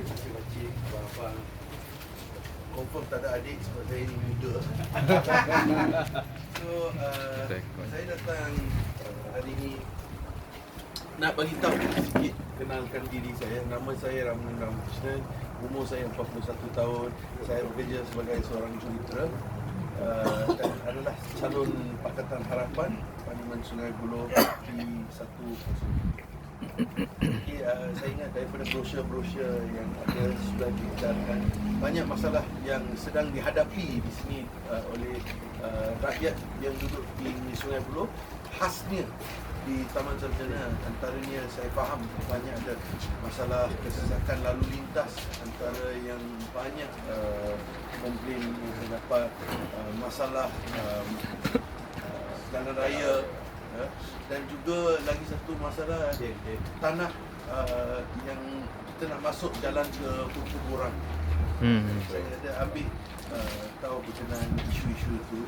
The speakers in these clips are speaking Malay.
pakcik, abang-abang. Confirm tak ada adik sebab saya ni muda. So, saya datang hari ni nak bagi tahu sikit, kenalkan diri saya. Nama saya Ramlan Ramakrishnan, umur saya 41 tahun. Saya bekerja sebagai seorang jurutera dan adalah calon Pakatan Harapan Parlimen Sungai Buloh P102. Okay, saya ingat daripada brosur-brosur yang ada sudah dibicarakan, banyak masalah yang sedang dihadapi di sini oleh rakyat yang duduk di Sungai Buloh, khasnya di Taman Sarjana. Antaranya saya faham banyak ada masalah kesesakan lalu lintas, antara yang banyak komplain yang saya dapat, masalah jalan raya, dan juga lagi satu masalah tanah yang kita nak masuk jalan ke perkuburan. Saya ada ambil tahu berkenaan isu-isu itu,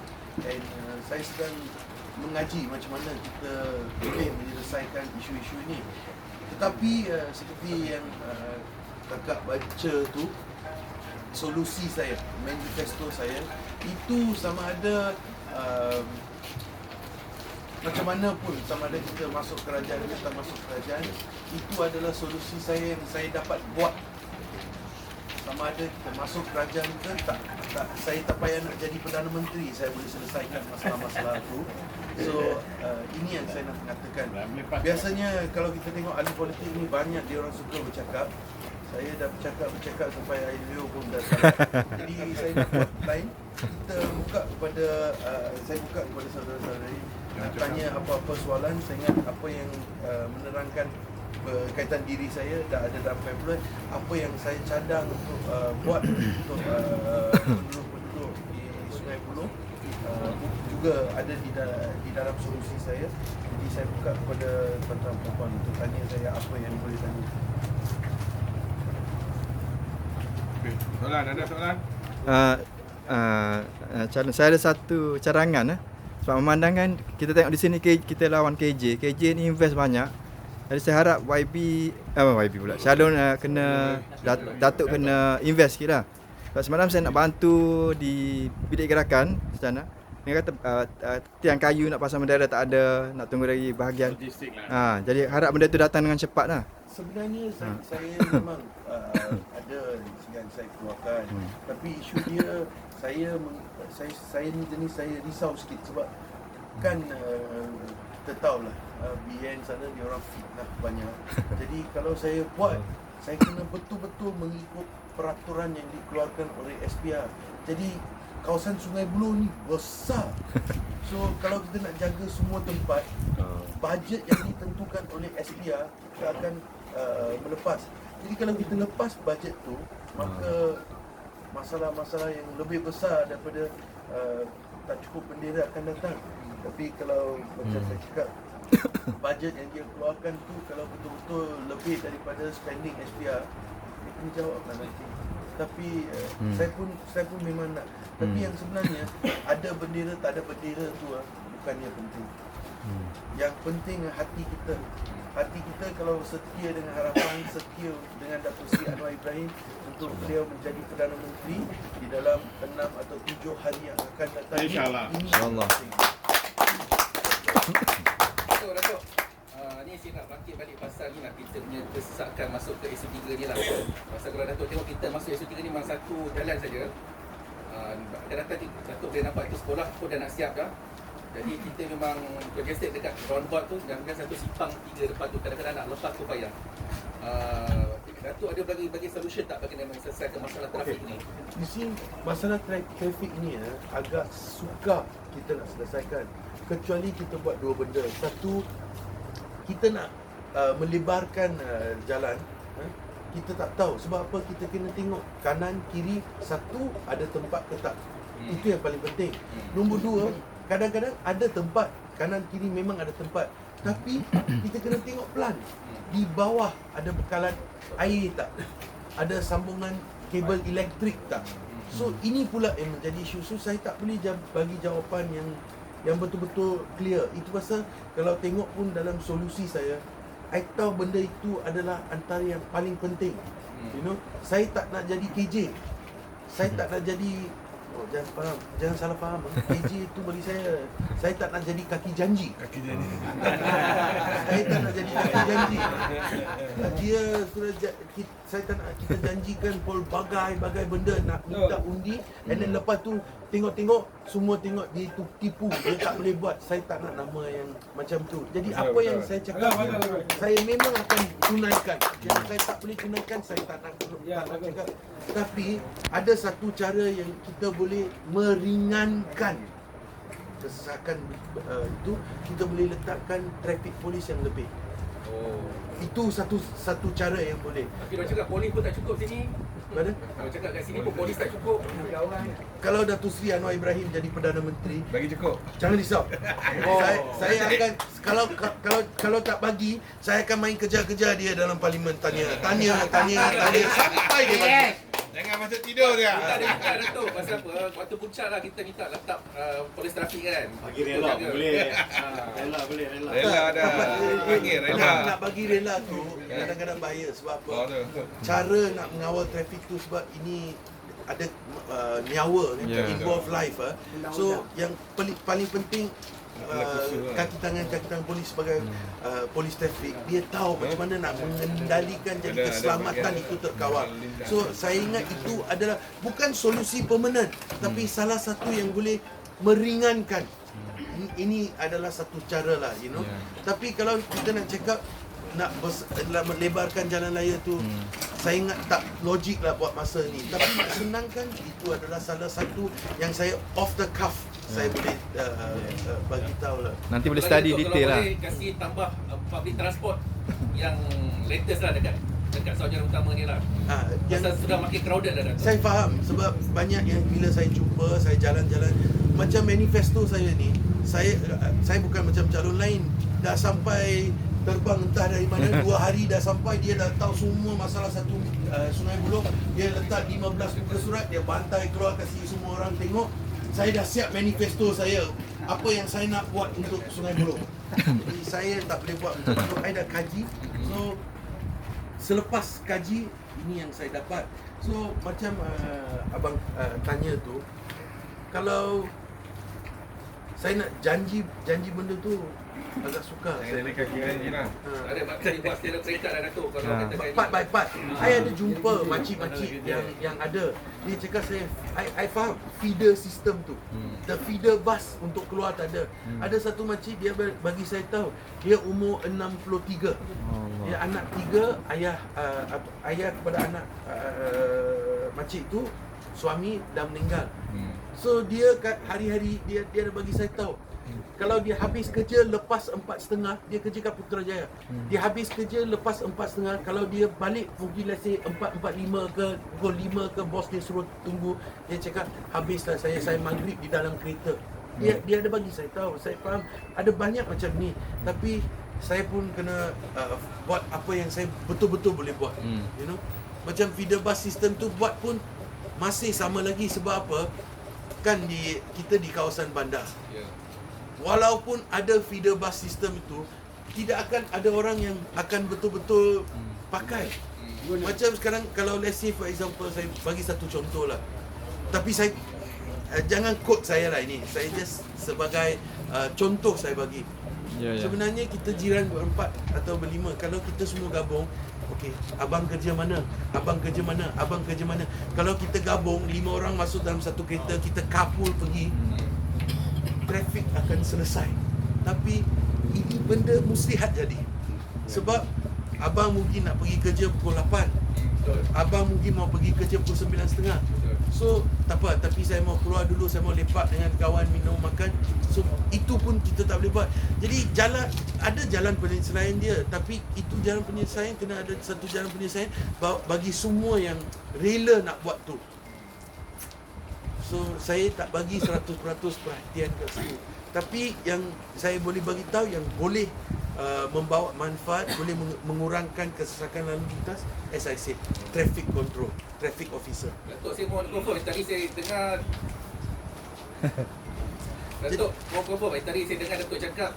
dan saya sedang mengaji macam mana kita boleh menyelesaikan isu-isu ini. Tetapi seperti yang kakak baca tu, solusi saya, manifesto saya itu sama ada macam mana pun, sama ada kita masuk kerajaan atau tak masuk kerajaan, itu adalah solusi saya yang saya dapat buat. Sama ada kita masuk kerajaan ke tak, saya tak payah nak jadi Perdana Menteri, saya boleh selesaikan masalah-masalah itu. So, ini yang saya nak mengatakan. Biasanya kalau kita tengok ahli politik ni, banyak dia orang suka bercakap. Saya dah bercakap sampai air liur pun dah salah. Jadi saya nak buat lain. Kita buka kepada, saya buka kepada saudara-saudari, tanya apa-apa soalan. Saya ingat apa yang menerangkan berkaitan diri saya dah ada dalam pamphlet, apa yang saya cadang untuk buat untuk penduduk-penduduk di Sungai Buloh juga ada di dalam solusi saya. Jadi saya buka kepada tuan-tuan puan untuk tanya saya apa yang boleh tanya. Soalan, ada soalan? Saya ada satu cadangan. Sebab memandangkan kita tengok di sini kita lawan KJ ni invest banyak. Jadi saya harap YB pula Shalon kena Datuk kena invest sikit lah. Sebab semalam saya nak bantu di bilik gerakan sana. Dia kata tiang kayu nak pasang bendera tak ada, nak tunggu lagi bahagian. Logistik lah. Jadi harap benda tu datang dengan cepat lah. Sebenarnya saya memang ada yang saya keluarkan, tapi isu dia saya ni jenis saya risau sikit sebab kan kita tahulah BN sana dia orang fitnah banyak. Jadi kalau saya buat, saya kena betul-betul mengikut peraturan yang dikeluarkan oleh SPR. Jadi kawasan Sungai Buloh ni besar. So kalau kita nak jaga semua tempat, bajet yang ditentukan oleh SPR kita akan melepas. Jadi kalau kita lepas bajet tu, maka masalah-masalah yang lebih besar daripada tak cukup bendera akan datang. Tapi kalau macam saya cakap, bajet yang dia keluarkan tu kalau betul-betul lebih daripada spending SPR, dia kena jawablah nanti. Tapi saya pun memang nak. Tapi yang sebenarnya ada bendera tak ada bendera tu bukannya penting. Yang penting hati kita. Hati kita kalau setia dengan harapan, setia dengan Datuk Seri Anwar Ibrahim untuk beliau menjadi Perdana Menteri di dalam 6 atau 7 hari yang akan datang. InsyaAllah. InsyaAllah. Datuk, ni saya nak bangkit balik pasal ni lah, kita punya kesesakan masuk ke SU3 ni lah. Pasal kalau Datuk tengok kita masuk SU3 ni memang satu jalan saja. Kadang-kadang Datuk boleh nampak itu sekolah pun dah nak siap dah. Jadi kita memang logistik dekat roundabout tu, dan satu simpang 3 depan tu kadang-kadang nak lepas tu payah. Datuk ada bagi solution tak bagi nak selesaikan masalah trafik ni? Di sini masalah trafik ni agak sukar kita nak selesaikan, kecuali kita buat dua benda. Satu, kita nak melebarkan jalan. Kita tak tahu sebab apa, kita kena tengok kanan kiri, satu ada tempat ke tak. Itu yang paling penting. Nombor dua, kadang-kadang ada tempat kanan kiri memang ada tempat, tapi kita kena tengok plan. Di bawah ada bekalan air tak? Ada sambungan kabel elektrik tak? So ini pula yang menjadi isu. So saya tak boleh bagi jawapan yang betul-betul clear. Itu pasal kalau tengok pun dalam solusi saya, I tahu benda itu adalah antara yang paling penting. You know, saya tak nak jadi KJ. Saya tak nak jadi jangan salah faham. KJ itu bagi saya tak nak jadi kaki janji. Kaki jadi. Saya tak nak jadi kaki janji. Dia sudah saya tak nak kita janjikan pelbagai benda nak minta undi, and then lepas tu tengok semua tengok dia itu tipu, dia tak boleh buat. Saya tak nak nama yang macam tu. Jadi apa yang saya cakap, saya memang akan tunaikan. Yang saya tak boleh tunaikan, saya tak nak cakap. Tapi ada satu cara yang kita boleh meringankan kesesakan itu, kita boleh letakkan traffic polis yang lebih. Itu satu cara yang boleh. Tapi dia cakap polis pun tak cukup sini. Mana? Dia cakap kat sini pun polis tak cukup. Kalau Datuk Seri Anwar Ibrahim jadi Perdana Menteri, Bagi cukup. jangan risau. Saya akan kalau tak bagi, saya akan main kejar-kejar dia dalam parlimen, tanya sampai dia bagi. Jangan masuk tidur dia. Tak ada minta Datuk. Pasal apa? Waktu puncak lah kita minta letak polis trafik kan. Bagi rela boleh. Rela boleh. Rela dah. Bagi rela. Nak bagi rela tu kadang-kadang bahaya. Sebab apa? Oh, tu. Cara nak mengawal trafik tu, sebab ini ada nyawa kan, involve life. So yang paling penting, kaki tangan polis sebagai polis trafik, dia tahu macam mana nak mengendalikan jadi keselamatan itu terkawal. So saya ingat itu adalah bukan solusi permanen, tapi salah satu yang boleh meringankan. Ini adalah satu cara lah, you know. Tapi kalau kita nak cakap nak lebarkan jalan raya tu, saya ingat tak logik lah buat masa ni. Tapi nak senangkan, itu adalah salah satu yang saya off the cuff saya boleh bagi tahu lah. Nanti boleh study detail lah. Kalau boleh kasih tambah public transport yang latest lah dekat Saujana Utama ni lah. Pasal sudah makin crowded dah. Saya faham, sebab banyak yang bila saya jumpa, saya jalan-jalan, macam manifesto saya ni, saya bukan macam calon lain, dah sampai terbang entah dari mana, 2 hari dah sampai, dia dah tahu semua masalah satu Sungai Buloh, dia letak 15 muka surat, dia bantai keluar kasi semua orang tengok. Saya dah siap manifesto saya, apa yang saya nak buat untuk Sungai Buloh. Jadi saya tak boleh buat untuk saya dah kaji. So selepas kaji, ini yang saya dapat. So macam abang tanya tu, kalau saya nak janji benda tu agak sukar. Jangan naik kaki janji lah. Ada maknanya buat secara peringkat dah Datuk. Kalau kata janji. Part by part. Saya ada jumpa makcik-makcik yang ada. Dia cakap saya, I faham feeder system tu. The feeder bus untuk keluar tak ada. Ada satu makcik, dia bagi saya tahu, dia umur 63. Dia anak 3, ayah kepada anak makcik tu, suami dah meninggal. So dia hari-hari dia dah bagi saya tahu, kalau dia habis kerja lepas 4.30, dia kerja kat Putrajaya. Dia habis kerja lepas 4.30, kalau dia balik mungkin let's say 4.45 ke pukul 5 ke, bos dia suruh tunggu, dia cakap habislah saya maghrib di dalam kereta. Dia ada bagi saya tahu. Saya faham ada banyak macam ni, tapi saya pun kena buat apa yang saya betul-betul boleh buat. You know, macam feeder bus system tu buat pun masih sama lagi. Sebab apa? Kan kita di kawasan bandar. Walaupun ada feeder bus system itu, tidak akan ada orang yang akan betul-betul pakai. Macam sekarang, kalau let's say for example, saya bagi satu contoh lah, tapi saya jangan quote saya lah ini, saya just sebagai contoh saya bagi. Sebenarnya kita jiran berempat atau berlima, kalau kita semua gabung, okey, abang kerja mana, abang kerja mana, abang kerja mana, kalau kita gabung 5 orang masuk dalam satu kereta, kita carpool pergi, trafik akan selesai. Tapi ini benda muslihat jadi. Sebab abang mungkin nak pergi kerja pukul 8, abang mungkin mau pergi kerja pukul 9.30. So tak apa, tapi saya mau keluar dulu, saya mau lepak dengan kawan, minum, makan. So itu pun kita tak boleh buat. Jadi ada jalan penyelesaian dia, tapi itu jalan penyelesaian kena ada satu jalan penyelesaian bagi semua yang rela nak buat tu. So saya tak bagi 100% perhatian kat situ. Tapi yang saya boleh bagi tahu yang boleh membawa manfaat, boleh mengurangkan kesesakan lalu lintas, as I said, traffic control, traffic officer. Datuk, saya mohon confirm, tadi saya dengar Datuk, mohon confirm, tadi saya dengar Datuk cakap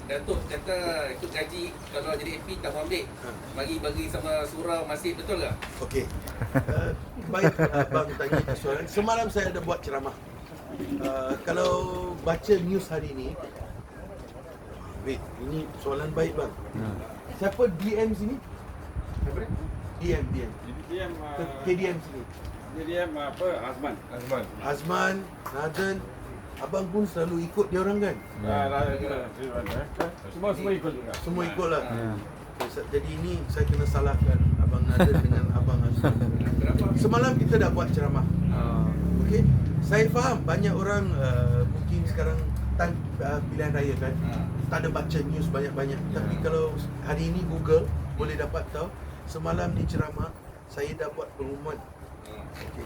Datuk kata ikut gaji kalau jadi AP tak mau ambil. Bagi sama surau masih betul ke? Okey. Baik, abang tanya soalan. Semalam saya ada buat ceramah. Kalau baca news hari ini, wait, ini soalan baik bang. Siapa DM sini? Apa dia? DM. Dia KDM sini. dia apa? Azman. Azman, Nathan, abang pun selalu ikut dia orang kan? Semua ikut juga. Semua ikut lah. Jadi ini saya kena salahkan abang Nathan dengan abang Azman. Semalam kita dah buat ceramah. Okey. Saya faham banyak orang mungkin sekarang pilihan raya kan. Tak ada baca news banyak-banyak. Tapi kalau hari ini Google boleh dapat tahu semalam di ceramah saya dah buat pengumuman. Okey.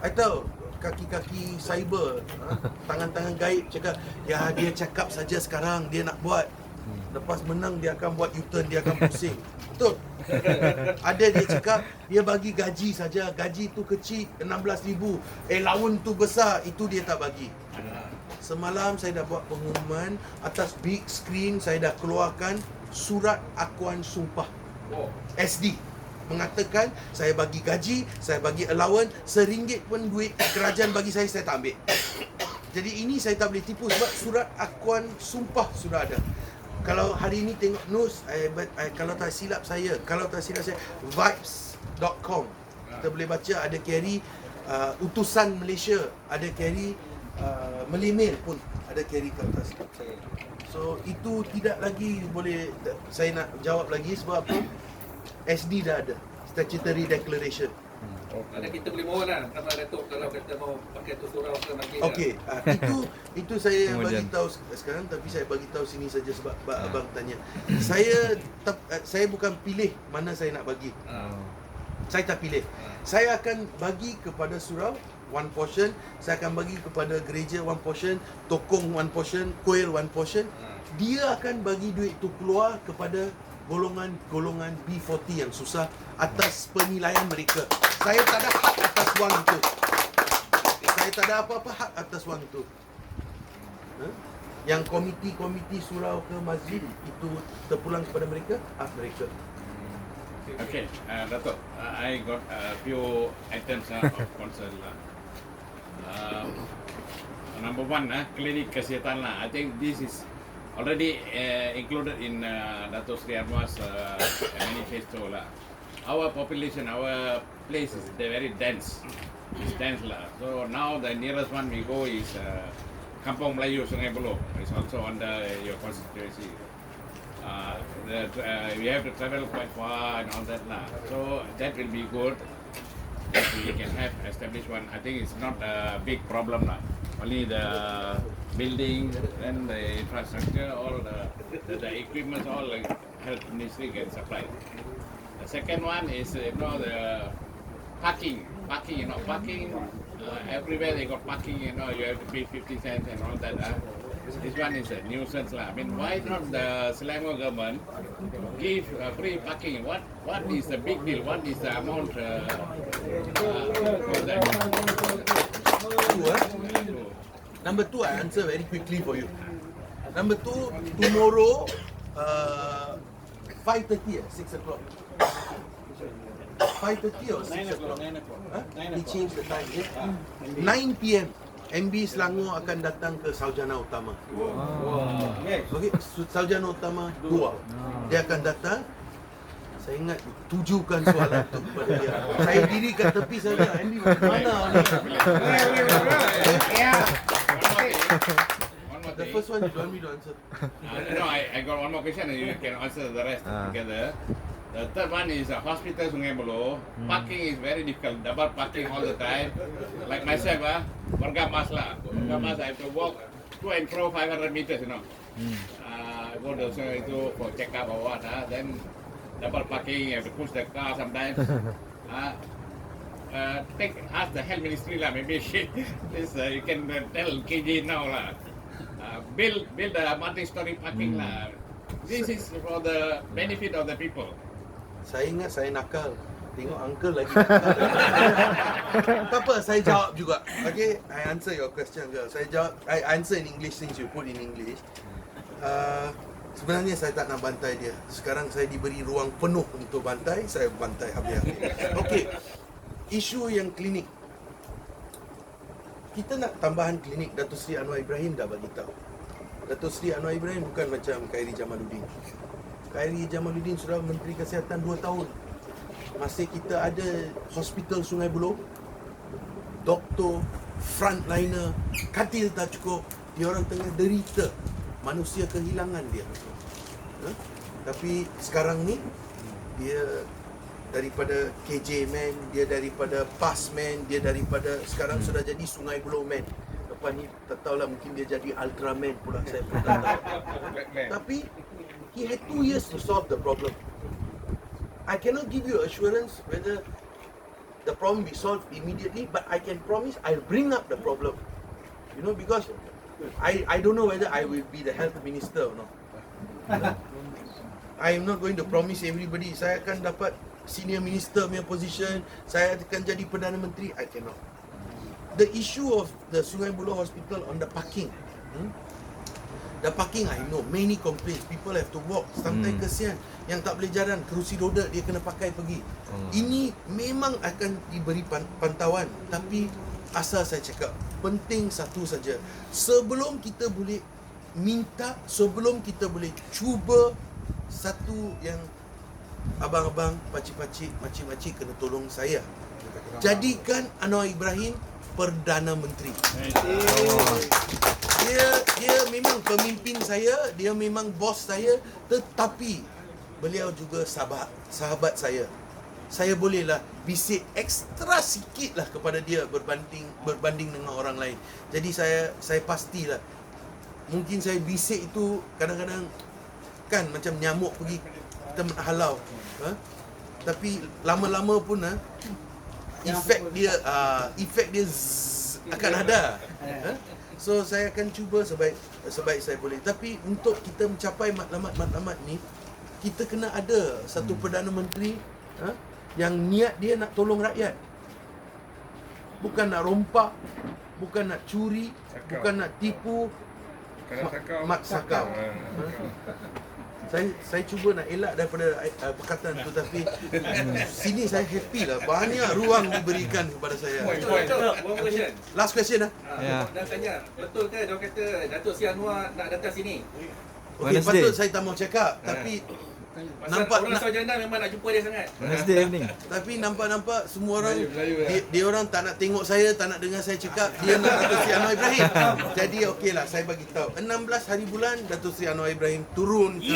I tahu kaki-kaki cyber, tangan-tangan gaib cakap ya dia cakap saja sekarang dia nak buat. Lepas menang dia akan buat U-turn, dia akan pusing. Betul. Ada dia cakap dia bagi gaji saja, gaji tu kecil 16,000. Allowance tu besar, itu dia tak bagi. Semalam saya dah buat pengumuman atas big screen, saya dah keluarkan surat akuan sumpah. SD mengatakan saya bagi gaji, saya bagi allowance, RM1 pun duit kerajaan bagi saya tak ambil. Jadi ini saya tak boleh tipu sebab surat akuan sumpah sudah ada. Kalau hari ini tengok news, kalau tak silap saya vibes.com kita boleh baca ada carry utusan Malaysia, ada carry melimil pun ada carry ke atas. So itu tidak lagi boleh saya nak jawab lagi sebab apa? SD dah ada statutory declaration. Ada kita boleh mohon lah sama Datuk kalau kata mau pakai tu surau ke bagi. Okey, itu saya Kemudian. bagi tahu sekarang tapi saya bagi tahu sini saja sebab abang tanya. Saya bukan pilih mana saya nak bagi. Saya tak pilih. Saya akan bagi kepada surau one portion, saya akan bagi kepada gereja one portion, tokong one portion, kuil one portion. Dia akan bagi duit tu keluar kepada golongan B40 yang susah atas penilaian mereka. Saya tak ada hak atas wang itu. Saya tak ada apa-apa hak atas wang itu. Yang komiti surau ke masjid itu terpulang kepada mereka, hak mereka. Okay, Datuk, I got a few items of concern lah. Number one, klinik kesihatan lah. I think this is already included in Datuk Sri Anwar's manifesto lah. Our population, our place is very dense. It's dense lah. So now the nearest one we go is Kampung Melayu, Sungai Buloh. It's also under your constituency. We have to travel quite far and all that lah. So that will be good. If we can have established one, I think it's not a big problem lah. Only the building and the infrastructure, all the equipment, all like health ministry can supply. The second one is the parking. Parking, everywhere they got parking. You have to pay 50 cents and all that. This one is a nuisance lah. I mean, why not the Selangor government give free parking? What is the big deal? What is the amount for that? Number two, I answer very quickly for you. Number two, tomorrow, 5:30, 6 o'clock. 5:30 or 6 o'clock? 9 o'clock. He changed the time. 9 p.m. MB Selangor akan datang ke Sarjana Utama. Okay, Sarjana Utama 2. Dia akan datang. Saya ingat tujukan soalan tu kepada dia. Saya diri kat tepi saja. MB mana ni? The first one you don't want me to answer. No, I got one more question and you can answer the rest together. The third one is hospital Sungai Buloh. Parking is very difficult. Double parking all the time. Like myself, Warga Mas lah. Warga Mas, I have to walk to and fro 500 meters, I go to itu for check up or what. Then double parking, you have to push the car sometimes. Ask the health ministry lah. Maybe this you can tell KJ now lah. Build a multi-story parking lah. This is for the benefit of the people. Saya ingat saya nakal. Tengok uncle lagi nakal. Tak apa, saya jawab juga. Okay, I answer your question girl. I answer in English since you put in English. Sebenarnya saya tak nak bantai dia. Sekarang saya diberi ruang penuh untuk bantai, saya bantai habis-habis. Okey. Isu yang klinik. Kita nak tambahan klinik. Datuk Seri Anwar Ibrahim dah bagi tahu. Datuk Seri Anwar Ibrahim bukan macam Khairi Jamaluddin. Khairi Jamaluddin sudah Menteri Kesihatan 2 tahun. Masih kita ada hospital Sungai Buloh, doktor, frontliner, katil tak cukup. Dia orang tengah derita. Manusia kehilangan dia. Tapi sekarang ni dia daripada KJ man, dia daripada PAS man, dia daripada sekarang sudah jadi Sungai Buloh man. Lepas ni tak tahulah, mungkin dia jadi Ultraman pula, saya pun tak tahu. Tapi he had 2 years to solve the problem. I cannot give you assurance whether the problem will be solved immediately, but I can promise I'll bring up the problem. You know, because I don't know whether I will be the health minister or not. I am not going to promise everybody saya akan dapat senior minister punya position, saya akan jadi Perdana Menteri. I cannot. The issue of the Sungai Buloh Hospital on the parking. The parking, I know many complaints. People have to walk. Sometimes kesian yang tak boleh jalan, kerusi roda dia kena pakai pergi. Ini memang akan diberi pantauan. Tapi asal saya cakap, penting satu saja. Sebelum kita boleh minta, sebelum kita boleh cuba, satu yang abang-abang, pakcik-pakcik, makcik-makcik kena tolong saya. Jadikan Anwar Ibrahim Perdana Menteri. Dia memang pemimpin saya, dia memang bos saya, tetapi beliau juga sahabat saya. Saya bolehlah bisik ekstra sikit lah kepada dia berbanding dengan orang lain. Jadi saya pastilah, mungkin saya bisik itu kadang-kadang kan macam nyamuk pergi kita halau, tapi lama-lama pun efek dia akan ada. So saya akan cuba sebaik saya boleh. Tapi untuk kita mencapai matlamat ni, kita kena ada satu Perdana Menteri yang niat dia nak tolong rakyat. Bukan nak rompak, bukan nak curi, bukan nak tipu, mat sakau. Saya cuba nak elak daripada perkataan tu, tapi sini saya happy lah. Banyak ruang diberikan kepada saya. One question. Last question lah. Nak tanya, betul ke dia kata Datuk Seri Anwar nak datang sini? Okey, Wednesday. patut saya tak mau cakap, tapi nampak orang sarjana memang nak jumpa dia sangat. Wednesday evening. tapi nampak semua orang dia orang tak nak tengok saya, tak nak dengar saya cakap dia nak Datuk Seri Anwar Ibrahim. Jadi okeylah, saya bagi tahu 16 hari bulan Datuk Seri Anwar Ibrahim turun ke.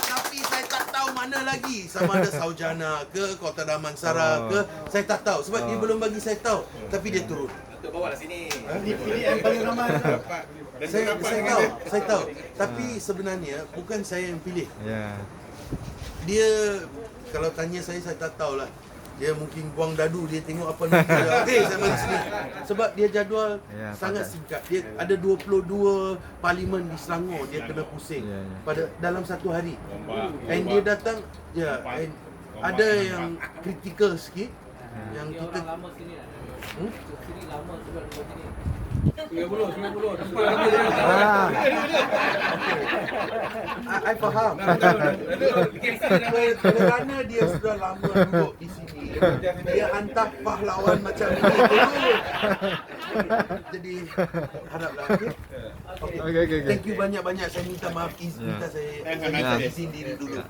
Tapi saya tak tahu mana lagi, sama ada Saujana ke Kota Damansara ke, saya tak tahu sebab dia belum bagi saya tahu, tapi dia turun. Datuk bawa lah sini. Pilihan paling ramai. Saya tahu. Tapi sebenarnya bukan saya yang pilih. Ya. Dia kalau tanya saya tak tahulah. Dia mungkin buang dadu, dia tengok apa ni. Okey, saya bagi sini. Sebab dia jadual sangat singkat. Dia ada 22 parlimen di Selangor, dia kena pusing pada dalam satu hari. And dia datang and ada yang kritikal sikit yang kita lama sini lah. Sini lama sebab buat sini. 90. I faham. Kerana dia sudah lama duduk di sini, dia hantar pahlawan macam ini dulu. Jadi haraplah. Okay. Thank you banyak-banyak. Saya minta maaf, minta saya izin diri dulu.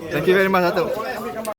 Thank you very much, Datuk.